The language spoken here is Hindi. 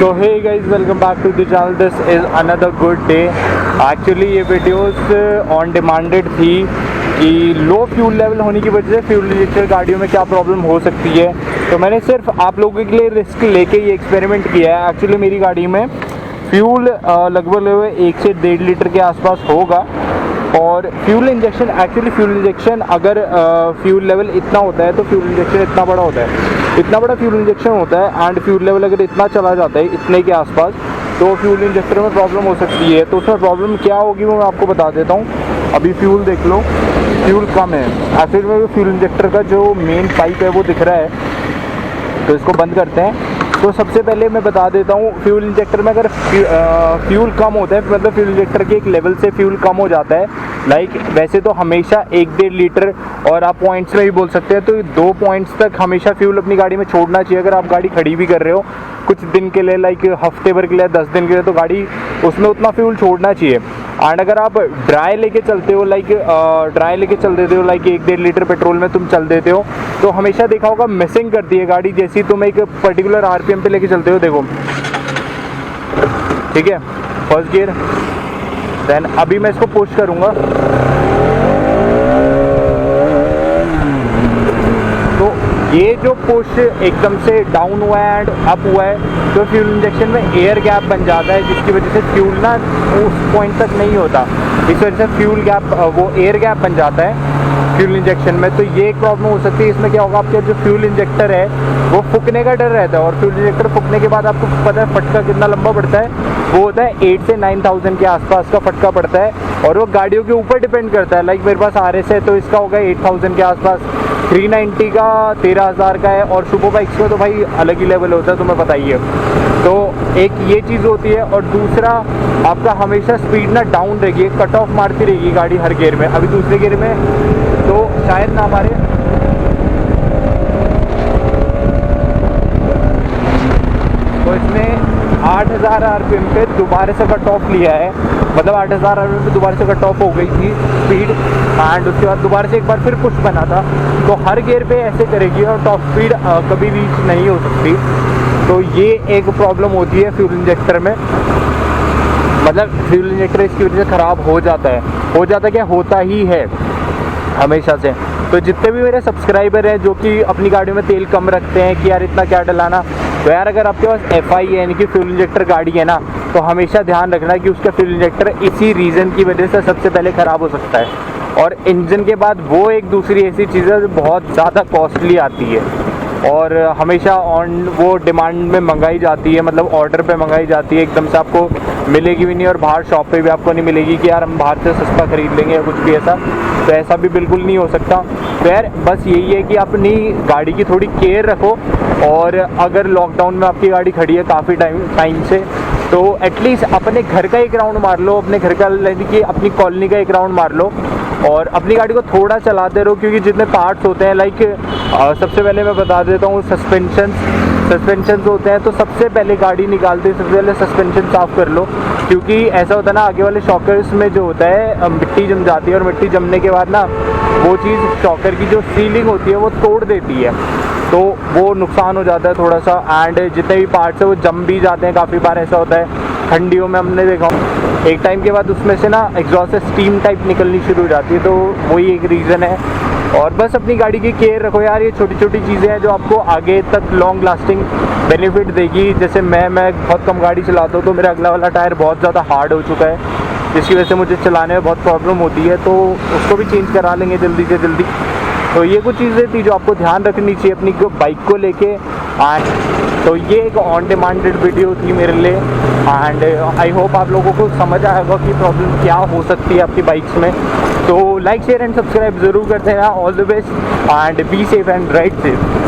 So hey guys, welcome back to the channel. This is another good day. Actually ये वीडियोस ऑन डिमांडेड थी कि लो फ्यूल लेवल होने की वजह से फ्यूल इंजेक्टर गाड़ियों में क्या प्रॉब्लम हो सकती है। तो मैंने सिर्फ आप लोगों के लिए रिस्क लेके ये एक्सपेरिमेंट किया है। एक्चुअली मेरी गाड़ी में फ्यूल लगभग 1 से 1.5 लीटर के आसपास होगा। और फ्यूल इंजेक्शन अगर फ्यूल लेवल इतना होता है तो फ्यूल इंजेक्शन इतना बड़ा होता है, इतना बड़ा फ्यूल इंजेक्शन होता है। एंड फ्यूल लेवल अगर इतना चला जाता है इतने के आसपास तो फ्यूल इंजेक्टर में प्रॉब्लम हो सकती है। तो उसमें प्रॉब्लम क्या होगी वो मैं आपको बता देता हूँ। अभी फ्यूल देख लो, फ्यूल कम है। एक्चुअली में फ्यूल इंजेक्टर का जो मेन पाइप है वो दिख रहा है, तो इसको बंद करते हैं। तो सबसे पहले मैं बता देता हूँ, फ्यूल इंजेक्टर में अगर फ्यूल कम होता है, मतलब फ्यूल इंजेक्टर के एक लेवल से फ्यूल कम हो जाता है, लाइक वैसे तो हमेशा 1-1.5 लीटर, और आप पॉइंट्स में भी बोल सकते हैं तो 2 पॉइंट्स तक हमेशा फ्यूल अपनी गाड़ी में छोड़ना चाहिए। अगर आप गाड़ी खड़ी भी कर रहे हो कुछ दिन के लिए, लाइक हफ्ते भर के लिए, 10 दिन के लिए, तो गाड़ी उसमें उतना फ्यूल छोड़ना चाहिए। एंड अगर आप ड्राई लेके चलते हो, लाइक 1-1.5 लीटर पेट्रोल में तुम चल देते हो, तो हमेशा देखा होगा मिसिंग करती है गाड़ी। जैसी तुम एक पर्टिकुलर आरपीएम पे लेके चलते हो, देखो ठीक है, फर्स्ट गियर, देन अभी मैं इसको पुश करूंगा तो ये जो पुश एकदम से डाउन हुआ है एंड अप हुआ है, तो फ्यूल इंजेक्शन में एयर गैप बन जाता है, जिसकी वजह से फ्यूल ना उस पॉइंट तक नहीं होता। इस वजह से फ्यूल गैप, वो एयर गैप बन जाता है फ्यूल इंजेक्शन में। तो ये एक प्रॉब्लम हो सकती है। इसमें क्या होगा, आपका जो फ्यूल इंजेक्टर है वो फूकने का डर रहता है, और फ्यूल इंजेक्टर फूकने के बाद आपको पता है फटका कितना लंबा पड़ता है, वो होता है 8 से 9,000 के आसपास का फटका पड़ता है। और वो गाड़ियों के ऊपर डिपेंड करता है। लाइक मेरे पास RS है तो इसका होगा 8,000 के आसपास, 390 का 13,000 का है, और सुपर बाइक्स में तो भाई अलग ही लेवल होता है, तुम्हें बताइए। तो एक ये चीज़ होती है, और दूसरा आपका हमेशा स्पीड ना डाउन रहेगी, कट ऑफ मारती रहेगी गाड़ी हर गियर में। अभी दूसरे गियर में तो शायद ना मारे, तो इसमें 8,000 RPM पे दोबारा से कट ऑफ लिया है, मतलब 8,000 RPM पे दोबारा से कट ऑफ हो गई थी स्पीड, एंड उसके बाद दोबारा से एक बार फिर पुश बना था। तो हर गियर पे ऐसे करेगी और टॉप स्पीड कभी रीच नहीं हो सकती। तो ये एक प्रॉब्लम होती है फ्यूल इंजेक्टर में, मतलब फ्यूल इंजेक्टर इसकी वजह से ख़राब हो जाता है, क्या होता ही है हमेशा से। तो जितने भी मेरे सब्सक्राइबर हैं जो कि अपनी गाड़ियों में तेल कम रखते हैं कि यार इतना क्या डलाना, तो यार अगर आपके पास FI है यानी कि फ्यूल इंजेक्टर गाड़ी है ना, तो हमेशा ध्यान रखना कि उसका फ्यूल इंजेक्टर इसी रीज़न की वजह से सबसे पहले ख़राब हो सकता है। और इंजन के बाद वो एक दूसरी ऐसी चीज़ है जो बहुत ज़्यादा कॉस्टली आती है, और हमेशा ऑन वो डिमांड में मंगाई जाती है, मतलब ऑर्डर पे मंगाई जाती है, एकदम से आपको मिलेगी भी नहीं, और बाहर शॉप पे भी आपको नहीं मिलेगी कि यार हम बाहर से सस्ता खरीद लेंगे या कुछ भी ऐसा। तो ऐसा भी बिल्कुल नहीं हो सकता। तो यार बस यही है कि अपनी गाड़ी की थोड़ी केयर रखो, और अगर लॉकडाउन में आपकी गाड़ी खड़ी है काफ़ी टाइम से, तो एटलीस्ट अपने घर का एक राउंड मार लो, अपने घर का यानी कि अपनी कॉलोनी का एक राउंड मार लो, और अपनी गाड़ी को थोड़ा चलाते रहो। क्योंकि जितने पार्ट्स होते हैं, लाइक सबसे पहले मैं बता देता हूँ, सस्पेंशन होते हैं, तो सबसे पहले गाड़ी निकालते हैं सबसे पहले सस्पेंशन साफ़ कर लो। क्योंकि ऐसा होता है ना, आगे वाले शॉकर्स में जो होता है मिट्टी जम जाती है, और मिट्टी जमने के बाद ना वो चीज़ शॉकर की जो सीलिंग होती है वो तोड़ देती है, तो वो नुकसान हो जाता है थोड़ा सा। एंड जितने भी पार्ट्स हैं वो जम भी जाते हैं, काफ़ी बार ऐसा होता है ठंडियों में, हमने देखा एक टाइम के बाद उसमें से ना एग्जॉस्ट से स्टीम टाइप निकलनी शुरू हो जाती है, तो वही एक रीज़न है। और बस अपनी गाड़ी की केयर रखो यार, ये छोटी छोटी चीज़ें हैं जो आपको आगे तक लॉन्ग लास्टिंग बेनिफिट देगी। जैसे मैं बहुत कम गाड़ी चलाता हूँ, तो मेरा अगला वाला टायर बहुत ज़्यादा हार्ड हो चुका है, जिसकी वजह से मुझे चलाने में बहुत प्रॉब्लम होती है, तो उसको भी चेंज करा लेंगे जल्दी से जल्दी। तो ये कुछ चीज़ें थी जो आपको ध्यान रखनी चाहिए अपनी बाइक को लेके। एंड तो ये एक ऑन डिमांडेड वीडियो थी मेरे लिए, एंड आई होप आप लोगों को समझ आएगा कि प्रॉब्लम क्या हो सकती है आपकी बाइक्स में। तो लाइक शेयर एंड सब्सक्राइब ज़रूर करते हैं। All the best and be safe and ride safe.